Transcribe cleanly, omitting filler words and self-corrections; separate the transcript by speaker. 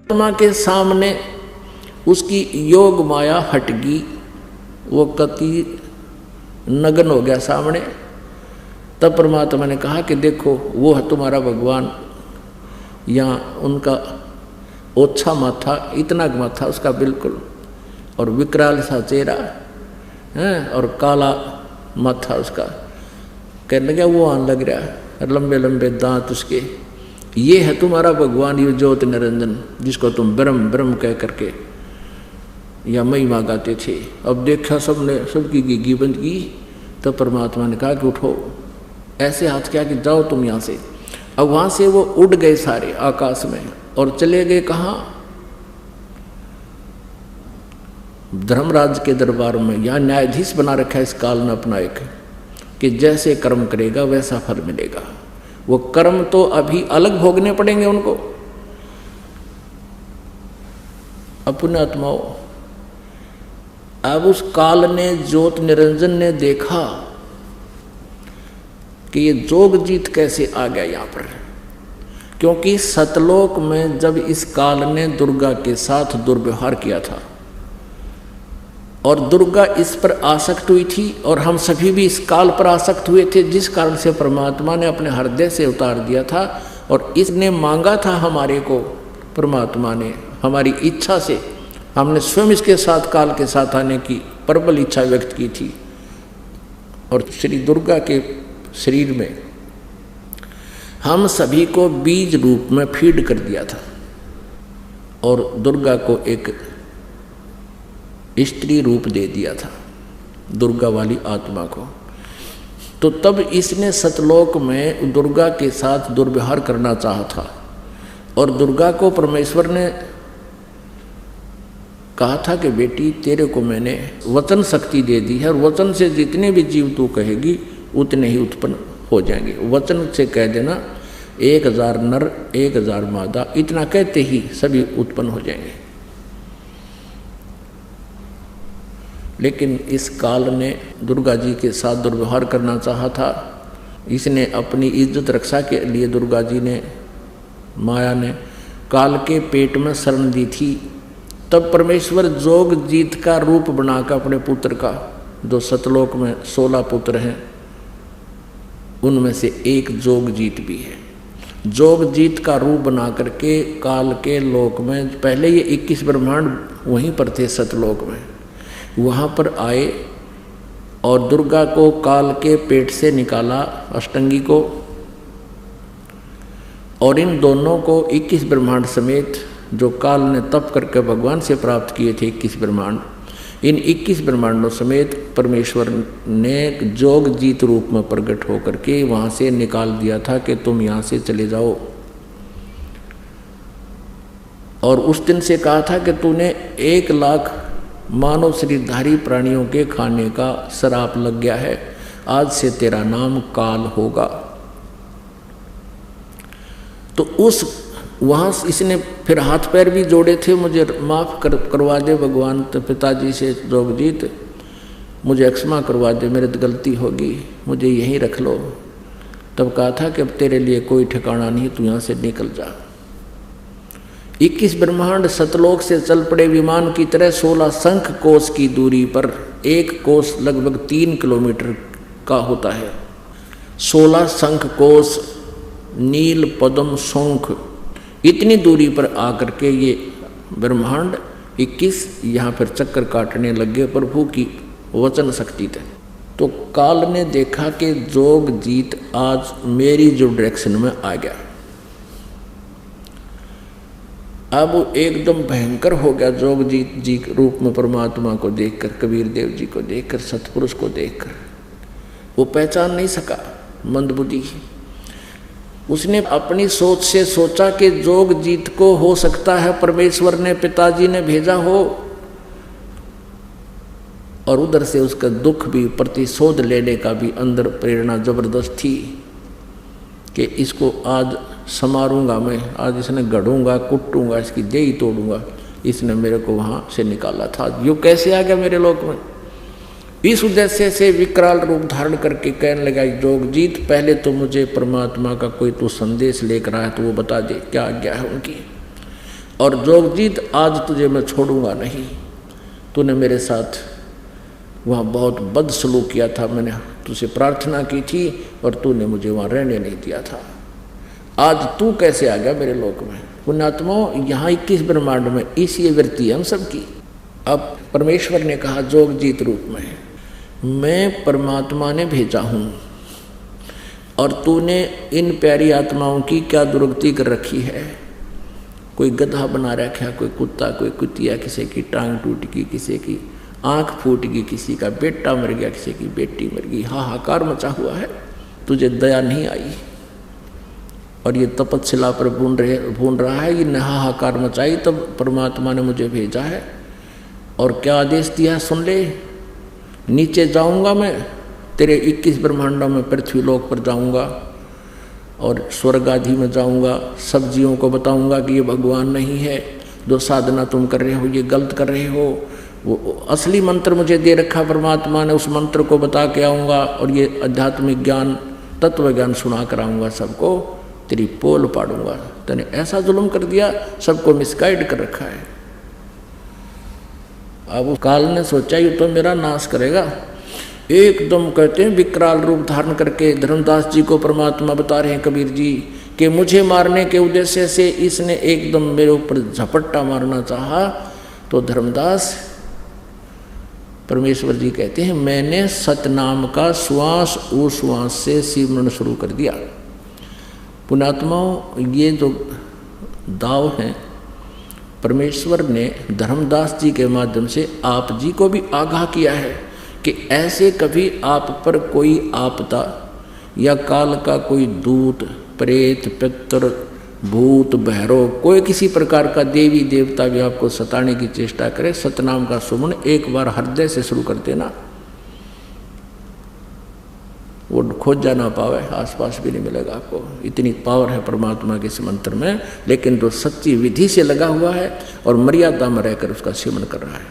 Speaker 1: परमात्मा के सामने उसकी योग माया हटगी, वो कति नग्न हो गया सामने। तब परमात्मा ने कहा कि देखो वो है तुम्हारा भगवान। यहाँ उनका ओछा माथा, इतना माथा उसका बिल्कुल, और विकराल सा चेहरा है और काला माथा उसका। कहने लगा वो आने लग रहा है, लंबे लंबे दांत उसके, ये है तुम्हारा भगवान, ये ज्योति निरंजन जिसको तुम ब्रह्म ब्रह्म कह करके या महिमा गाते थे। अब देखा सबने, सबकी गिग्गी बंद की। तब परमात्मा ने कहा कि उठो, ऐसे हाथ किया कि जाओ तुम यहाँ से। अब वहाँ से वो उड़ गए सारे आकाश में और चले गए कहाँ? धर्मराज के दरबार में। यहाँ न्यायाधीश बना रखा है इस काल ने अपना एक, कि जैसे कर्म करेगा वैसा फल मिलेगा। वो कर्म तो अभी अलग भोगने पड़ेंगे उनको। अपने आत्माओं, अब उस काल ने, ज्योत निरंजन ने देखा कि ये जोग जीत कैसे आ गया यहाँ पर, क्योंकि सतलोक में जब इस काल ने दुर्गा के साथ दुर्व्यवहार किया था और दुर्गा इस पर आसक्त हुई थी और हम सभी भी इस काल पर आसक्त हुए थे, जिस कारण से परमात्मा ने अपने हृदय से उतार दिया था। और इसने मांगा था हमारे को, परमात्मा ने हमारी इच्छा से, हमने स्वयं इसके साथ काल के साथ आने की प्रबल इच्छा व्यक्त की थी। और श्री दुर्गा के शरीर में हम सभी को बीज रूप में फीड कर दिया था और दुर्गा को एक स्त्री रूप दे दिया था, दुर्गा वाली आत्मा को। तो तब इसने सतलोक में दुर्गा के साथ दुर्व्यवहार करना चाहा था और दुर्गा को परमेश्वर ने कहा था कि बेटी तेरे को मैंने वचन शक्ति दे दी है और वचन से जितने भी जीव तू कहेगी उतने ही उत्पन्न हो जाएंगे। वचन से कह देना 1000 नर 1000 मादा, इतना कहते ही सभी उत्पन्न हो जाएंगे। लेकिन इस काल ने दुर्गा जी के साथ दुर्व्यवहार करना चाहा था। इसने अपनी इज्जत रक्षा के लिए दुर्गा जी ने, माया ने काल के पेट में शरण दी थी। तब परमेश्वर जोग जीत का रूप बनाकर अपने पुत्र का, जो सतलोक में 16 पुत्र हैं उनमें से एक जोग जीत भी है, जोग जीत का रूप बना करके काल के लोक में, पहले ये 21 ब्रह्मांड वहीं पर थे सतलोक में, वहाँ पर आए और दुर्गा को काल के पेट से निकाला, अष्टंगी को, और इन दोनों को 21 ब्रह्मांड समेत, जो काल ने तप करके भगवान से प्राप्त किए थे 21 ब्रह्मांड, इन 21 ब्रह्मांडों समेत परमेश्वर ने जोग जीत रूप में प्रकट होकर के वहाँ से निकाल दिया था कि तुम यहाँ से चले जाओ। और उस दिन से कहा था कि तूने 1 लाख मानव शरीरधारी प्राणियों के खाने का श्राप लग गया है, आज से तेरा नाम काल होगा। तो उस वहाँ इसने फिर हाथ पैर भी जोड़े थे, मुझे माफ़ करवा दे भगवान, तो पिताजी से जोगजीत मुझे क्षमा करवा दे, मेरी तो गलती होगी, मुझे यहीं रख लो। तब कहा था कि अब तेरे लिए कोई ठिकाना नहीं, तू यहाँ से निकल जा। 21 ब्रह्मांड सतलोक से चल पड़े विमान की तरह 16 शंख कोश की दूरी पर, एक कोश लगभग 3 किलोमीटर का होता है। 16 शंख कोश, नील पद्म शंख, इतनी दूरी पर आकर के ये ब्रह्मांड 21 यहाँ पर चक्कर काटने लगे प्रभु की वचन शक्ति थे। तो काल ने देखा कि जोग जीत आज मेरी जो डायरेक्शन में आ गया, अब एकदम भयंकर हो गया। जोग जीत जी के रूप में परमात्मा को देखकर, कबीर देव जी को देखकर, सतपुरुष को देखकर वो पहचान नहीं सका, मंदबुद्धि। उसने अपनी सोच से सोचा कि जोग जीत को हो सकता है परमेश्वर ने, पिताजी ने भेजा हो, और उधर से उसका दुख भी, प्रतिशोध लेने का भी अंदर प्रेरणा जबरदस्त थी कि इसको आज समारूंगा मैं, आज इसने गढ़ूंगा, कुटूंगा, इसकी देह ही तोड़ूंगा। इसने मेरे को वहाँ से निकाला था, यो कैसे आ गया मेरे लोक में। इस उद्देश्य से विकराल रूप धारण करके कहने लगा, जोगजीत पहले तो मुझे परमात्मा का कोई तो संदेश लेकर आया तो वो बता दे, क्या आज्ञा है उनकी। और जोगजीत आज तुझे मैं छोड़ूंगा नहीं। तूने मेरे साथ वहाँ बहुत बदसलूक किया था, मैंने तुझसे प्रार्थना की थी और तूने मुझे वहाँ रहने नहीं दिया था। आज तू कैसे आ गया मेरे लोक में। पुण्यात्माओं, यहाँ 21 ब्रह्मांड में इसी वृत्ति है हम सबकी। अब परमेश्वर ने कहा जोगजीत रूप में, मैं परमात्मा ने भेजा हूँ और तूने इन प्यारी आत्माओं की क्या दुर्गति कर रखी है। कोई गधा बना रखा, कोई कुत्ता, कोई कुतिया, किसी की टांग टूट गई, किसी की आँख फूट गई, किसी का बेटा मर गया, किसी की बेटी मर गई, हाहाकार मचा हुआ है। तुझे दया नहीं आई और ये तपस्या पर भून रहा है। ये हाहाकार मचाई तब परमात्मा ने मुझे भेजा है और क्या आदेश दिया सुन ले। नीचे जाऊंगा मैं तेरे 21 ब्रह्मांडों में, पृथ्वी लोक पर जाऊंगा और स्वर्ग आदि में जाऊंगा। सब जीवों को बताऊंगा कि ये भगवान नहीं है, जो साधना तुम कर रहे हो ये गलत कर रहे हो। वो असली मंत्र मुझे दे रखा परमात्मा ने, उस मंत्र को बता के आऊँगा और ये आध्यात्मिक ज्ञान, तत्व ज्ञान सुना कर आऊँगा सबको, तेरी पोल पाड़ूंगा। तूने ऐसा जुल्म कर दिया, सबको मिसगाइड कर रखा है। अब काल ने सोचा ये तो मेरा नाश करेगा। एकदम कहते हैं विकराल रूप धारण करके धर्मदास जी को परमात्मा बता रहे हैं कबीर जी कि मुझे मारने के उद्देश्य से इसने एकदम मेरे ऊपर झपट्टा मारना चाहा। तो धर्मदास परमेश्वर जी कहते हैं मैंने सतनाम का श्वास उश्वास से सिमरन शुरू कर दिया। पुण्यात्माओं, ये जो दाव हैं परमेश्वर ने धर्मदास जी के माध्यम से आप जी को भी आगाह किया है कि ऐसे कभी आप पर कोई आपदा या काल का कोई दूत, प्रेत, पितर, भूत, भैरव, कोई किसी प्रकार का देवी देवता भी आपको सताने की चेष्टा करे, सतनाम का सुमन एक बार हृदय से शुरू कर देना। वो खोजा ना पावे, आसपास भी नहीं मिलेगा आपको। इतनी पावर है परमात्मा के इस मंत्र में। लेकिन जो सच्ची विधि से लगा हुआ है और मर्यादा में रहकर उसका सेवन कर रहा है,